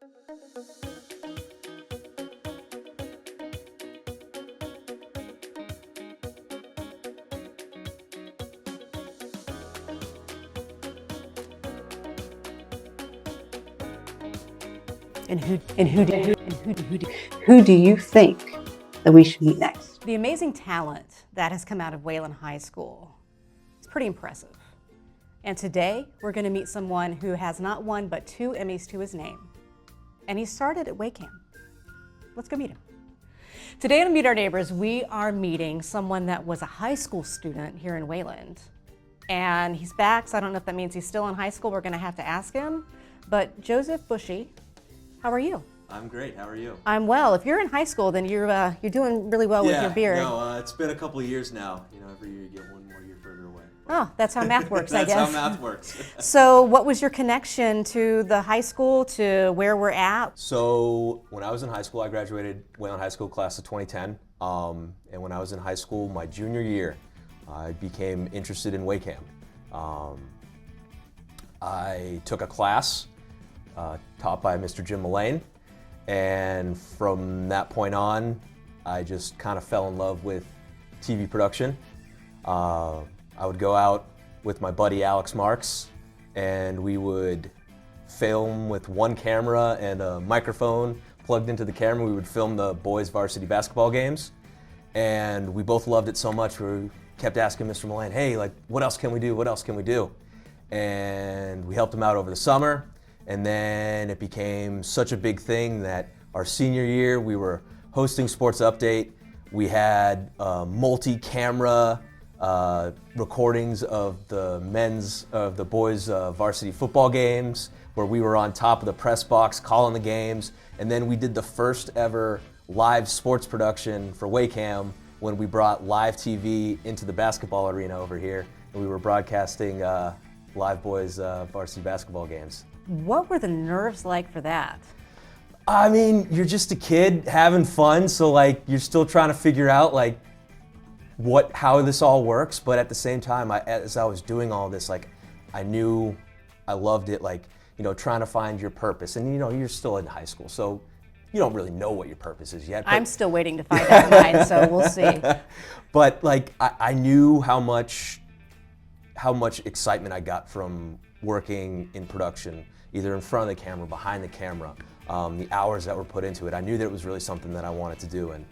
And who do you think that we should meet next? The amazing talent that has come out of Wayland High School is pretty impressive. And today, we're going to meet someone who has not one but 2 Emmys to his name. And he started at WayCam. Let's go meet him. Today on Meet Our Neighbors, we are meeting someone that was a high school student here in Wayland. And he's back, so I don't know if that means he's still in high school. We're going to have to ask him. But Joseph Bushee, how are you? I'm great. How are you? I'm well. If you're in high school, then you're doing really well with your beard. No, it's been a couple of years now. You know, every year you get one more year further away. Oh, that's how math works, I guess. That's how math works. So what was your connection to the high school, to where we're at? So when I was in high school, I graduated Wayland High School class of 2010. And when I was in high school, my junior year, I became interested in WayCam. I took a class taught by Mr. Jim Mullane. And from that point on, I just kind of fell in love with TV production. I would go out with my buddy Alex Marks, and we would film with one camera and a microphone plugged into the camera. We would film the boys' varsity basketball games, and we both loved it so much we kept asking Mr. Mullane, hey, like, what else can we do? What else can we do? And we helped him out over the summer. And then it became such a big thing that our senior year, we were hosting Sports Update. We had multi-camera recordings of the boys' varsity football games, where we were on top of the press box calling the games. And then we did the first ever live sports production for WayCam when we brought live TV into the basketball arena over here. And we were broadcasting live boys' varsity basketball games. What were the nerves like for that? I mean, you're just a kid having fun, so like you're still trying to figure out like how this all works. But at the same time, as I was doing all this, like I knew I loved it. Like, you know, trying to find your purpose, and you know, you're still in high school, so you don't really know what your purpose is yet. I'm still waiting to find out mine, so we'll see. But like I knew how much excitement I got from working in production, either in front of the camera, behind the camera, the hours that were put into it. I knew that it was really something that I wanted to do. And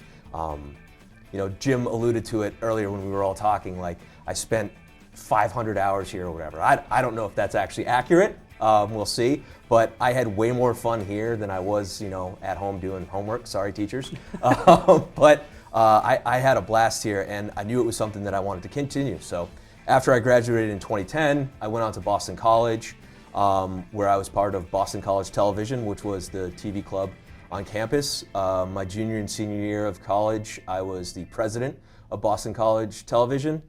you know, Jim alluded to it earlier when we were all talking, like I spent 500 hours here or whatever. I don't know if that's actually accurate, we'll see, but I had way more fun here than I was, you know, at home doing homework, sorry teachers. But I had a blast here, and I knew it was something that I wanted to continue. So after I graduated in 2010, I went on to Boston College, where I was part of Boston College Television, which was the TV club on campus. My junior and senior year of college, I was the president of Boston College Television.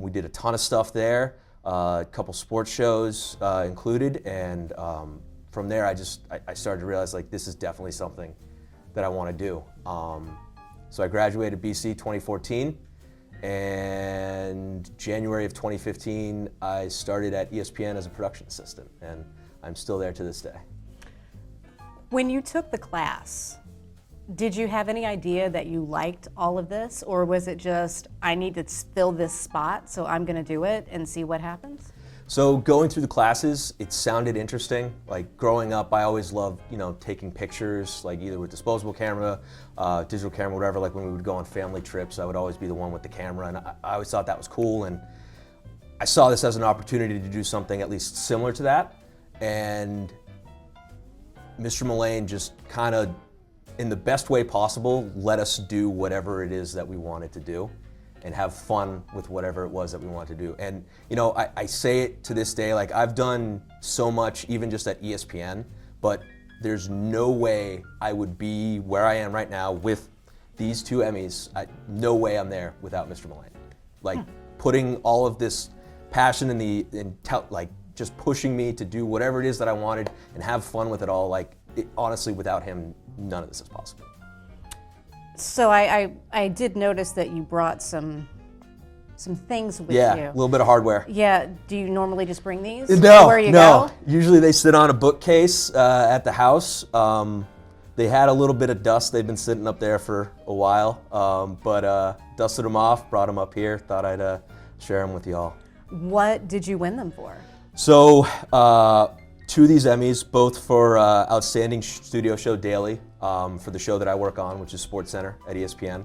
We did a ton of stuff there, a couple sports shows included, and from there I started to realize like this is definitely something that I want to do. So I graduated BC 2014. And January of 2015, I started at ESPN as a production assistant, and I'm still there to this day. When you took the class, did you have any idea that you liked all of this, or was it just, I need to fill this spot, so I'm going to do it and see what happens? So going through the classes, it sounded interesting. Like growing up, I always loved, you know, taking pictures, like either with disposable camera, digital camera, whatever. Like when we would go on family trips, I would always be the one with the camera, and I always thought that was cool. And I saw this as an opportunity to do something at least similar to that. And Mr. Mullane just kind of, in the best way possible, let us do whatever it is that we wanted to do and have fun with whatever it was that we wanted to do. And you know, I say it to this day, like I've done so much even just at ESPN, but there's no way I would be where I am right now with these 2 Emmys. No way I'm there without Mr. Mullane. Like putting all of this passion like just pushing me to do whatever it is that I wanted and have fun with it all. Like honestly, without him, none of this is possible. So I did notice that you brought some some things with Yeah, you. a little bit of hardware. Yeah, do you normally just bring these? No, Where you no. go? Usually they sit on a bookcase at the house. They had a little bit of dust. They've been sitting up there for a while, but dusted them off, brought them up here. Thought I'd share them with y'all. What did you win them for? So, 2 of these Emmys, both for Outstanding Studio Show Daily, for the show that I work on, which is SportsCenter at ESPN.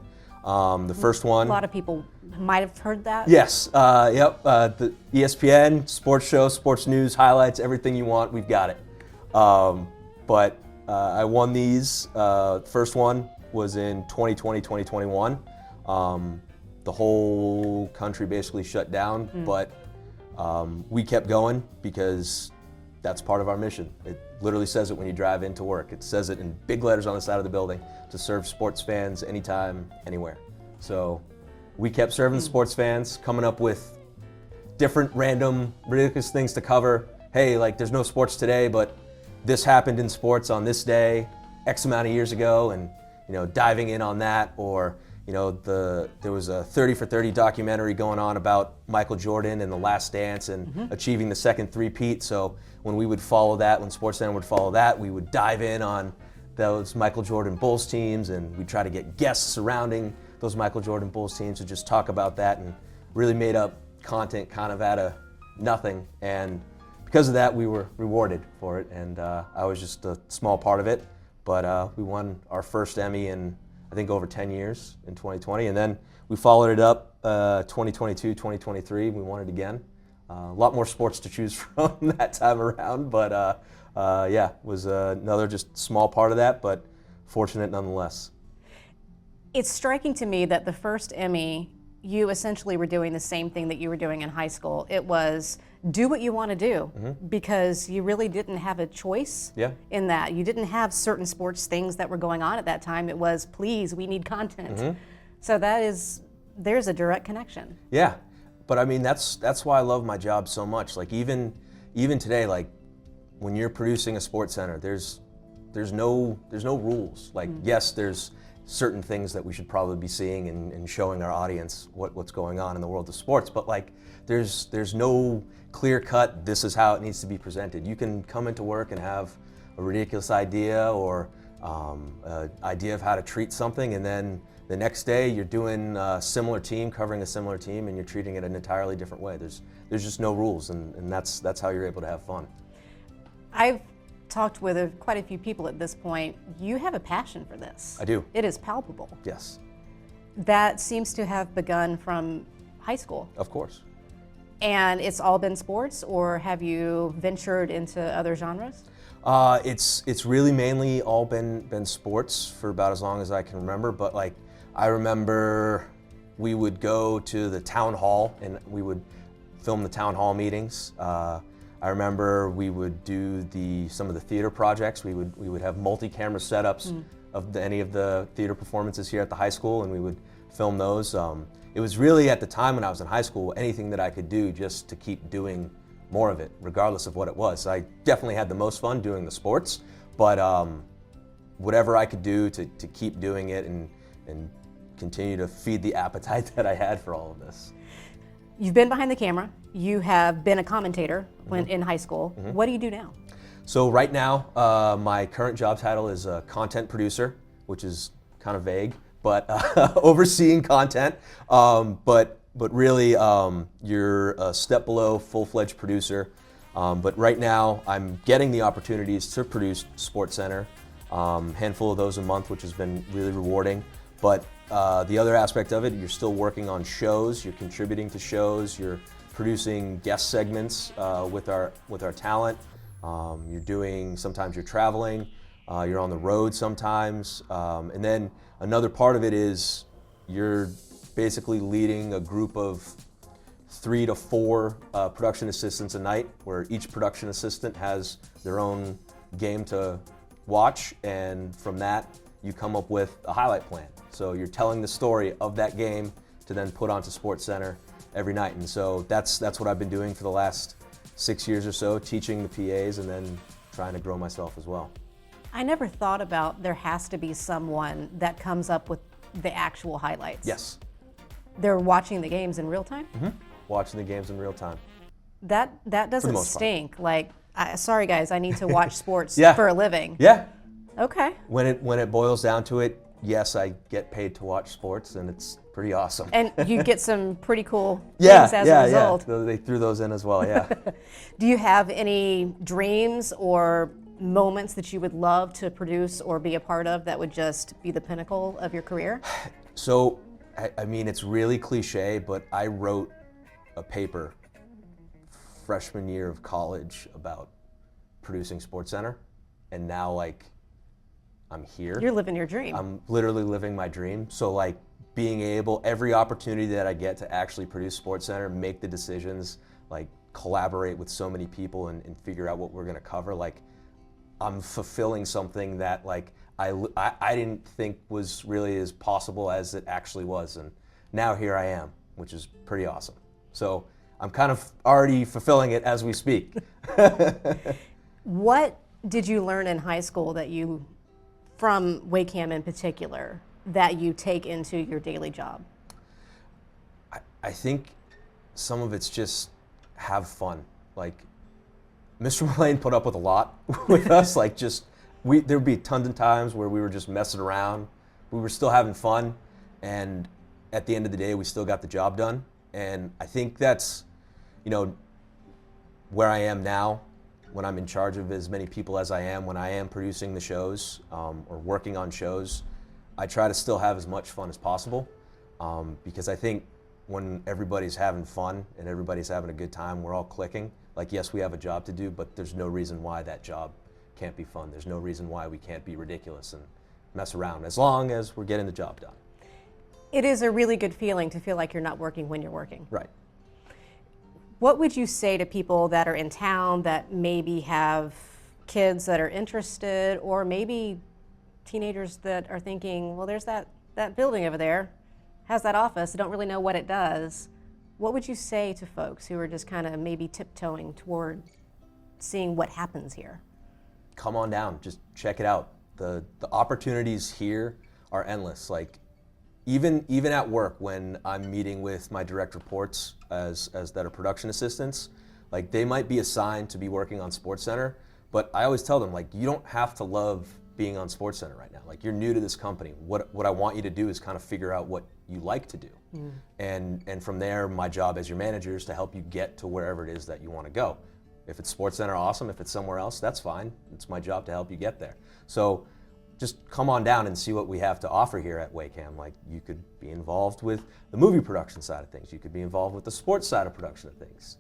The first one. A lot of people might have heard that. Yes, yep. The ESPN, sports show, sports news, highlights, everything you want, we've got it. But I won these. First one was in 2020, 2021. The whole country basically shut down, but we kept going because that's part of our mission. It literally says it when you drive into work. It says it in big letters on the side of the building to serve sports fans anytime, anywhere. So we kept serving the sports fans, coming up with different random, ridiculous things to cover. Hey, like there's no sports today, but this happened in sports on this day, X amount of years ago, and diving in on that. Or there was a 30 for 30 documentary going on about Michael Jordan and the Last Dance and achieving the second three-peat. So when we would follow that, when SportsCenter would follow that, we would dive in on those Michael Jordan Bulls teams, and we'd try to get guests surrounding those Michael Jordan Bulls teams to just talk about that, and really made up content kind of out of nothing. And because of that, we were rewarded for it, and I was just a small part of it. But we won our first Emmy in, I think, over 10 years in 2020, and then we followed it up 2022, 2023. We won it again. A lot more sports to choose from that time around, but yeah, it was another just small part of that, but fortunate nonetheless. It's striking to me that the first Emmy, you essentially were doing the same thing that you were doing in high school. It was do what you want to do, because you really didn't have a choice in that. You didn't have certain sports things that were going on at that time. It was, please, we need content. So there's a direct connection. Yeah, but I mean, that's why I love my job so much. Like even today, like when you're producing a SportsCenter, there's no rules. Like yes, there's certain things that we should probably be seeing and showing our audience what's going on in the world of sports, but like there's no clear cut, this is how it needs to be presented. You can come into work and have a ridiculous idea or an idea of how to treat something, and then the next day you're doing a similar team, covering a similar team, and you're treating it an entirely different way. There's just no rules, and that's how you're able to have fun. I've talked with quite a few people at this point. You have a passion for this. I do. It is palpable. Yes. That seems to have begun from high school. Of course. And it's all been sports, or have you ventured into other genres? It's really mainly all been sports for about as long as I can remember, but like I remember we would go to the town hall and we would film the town hall meetings. I remember we would do some of the theater projects. We would have multi-camera setups of any of the theater performances here at the high school, and we would film those. It was really at the time when I was in high school, anything that I could do just to keep doing more of it, regardless of what it was. I definitely had the most fun doing the sports, but whatever I could do to keep doing it and continue to feed the appetite that I had for all of this. You've been behind the camera. You have been a commentator when in high school. What do you do now? So right now, my current job title is a content producer, which is kind of vague, but overseeing content. But really, you're a step below full-fledged producer. But right now, I'm getting the opportunities to produce SportsCenter, handful of those a month, which has been really rewarding. But the other aspect of it, you're still working on shows, you're contributing to shows, you're producing guest segments with our talent. Sometimes you're traveling, you're on the road sometimes. And then another part of it is you're basically leading a group of 3 to 4 production assistants a night, where each production assistant has their own game to watch, and from that you come up with a highlight plan. So you're telling the story of that game to then put onto SportsCenter every night. And so that's what I've been doing for the last 6 years or so, teaching the PAs and then trying to grow myself as well. I never thought about there has to be someone that comes up with the actual highlights. Yes. They're watching the games in real time? Watching the games in real time. That doesn't most part. stink. Like, sorry guys, I need to watch sports Yeah. for a living. Yeah. Okay. When it boils down to it, yes, I get paid to watch sports, and it's pretty awesome. And you get some pretty cool yeah, things as yeah, a result. yeah. They threw those in as well. Yeah. Do you have any dreams or moments that you would love to produce or be a part of that would just be the pinnacle of your career? So, I mean, it's really cliche, but I wrote a paper freshman year of college about producing SportsCenter, and now like I'm here. You're living your dream. I'm literally living my dream. So like being able, every opportunity that I get to actually produce SportsCenter, make the decisions, like collaborate with so many people and figure out what we're gonna cover, like I'm fulfilling something that like I didn't think was really as possible as it actually was, and now here I am, which is pretty awesome. So I'm kind of already fulfilling it as we speak. What did you learn in high school that you, from WACAM in particular, that you take into your daily job? I think some of it's just have fun. Like Mr. Mullane put up with a lot with us. Like just there'd be tons of times where we were just messing around. We were still having fun, and at the end of the day, we still got the job done. And I think that's, you know, where I am now, when I'm in charge of as many people as I am, when I am producing the shows or working on shows, I try to still have as much fun as possible because I think when everybody's having fun and everybody's having a good time, we're all clicking. Like, yes, we have a job to do, but there's no reason why that job can't be fun. There's no reason why we can't be ridiculous and mess around, as long as we're getting the job done. It is a really good feeling to feel like you're not working when you're working. Right. What would you say to people that are in town that maybe have kids that are interested, or maybe teenagers that are thinking, well, there's that building over there, has that office, I don't really know what it does. What would you say to folks who are just kind of maybe tiptoeing toward seeing what happens here? Come on down, just check it out. The opportunities here are endless. Like even at work, when I'm meeting with my direct reports as that are production assistants, like they might be assigned to be working on SportsCenter, but I always tell them, like, you don't have to love being on SportsCenter right now. Like, you're new to this company. What I want you to do is kind of figure out what you like to do. And from there, my job as your manager is to help you get to wherever it is that you want to go. If it's SportsCenter, awesome. If it's somewhere else, that's fine. It's my job to help you get there. So just come on down and see what we have to offer here at WACAM. Like, you could be involved with the movie production side of things. You could be involved with the sports side of production of things.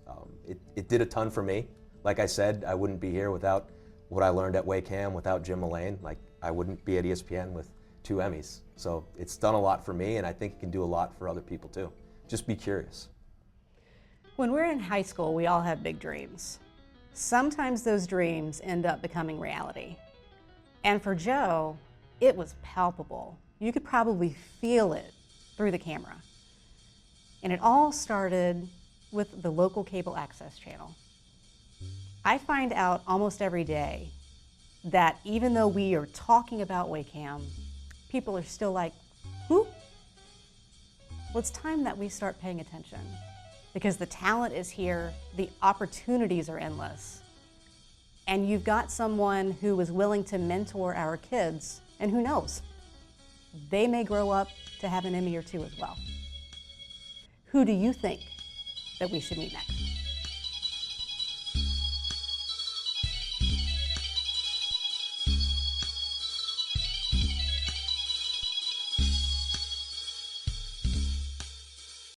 It did a ton for me. Like I said, I wouldn't be here without what I learned at WACAM, without Jim Mullane. Like, I wouldn't be at ESPN with 2 Emmys. So it's done a lot for me, and I think it can do a lot for other people too. Just be curious. When we're in high school, we all have big dreams. Sometimes those dreams end up becoming reality. And for Joe, it was palpable. You could probably feel it through the camera. And it all started with the local cable access channel. I find out almost every day that even though we are talking about WACAM, people are still like, who? Well, it's time that we start paying attention, because the talent is here, the opportunities are endless, and you've got someone who is willing to mentor our kids, and who knows, they may grow up to have an Emmy or 2 as well. Who do you think that we should meet next?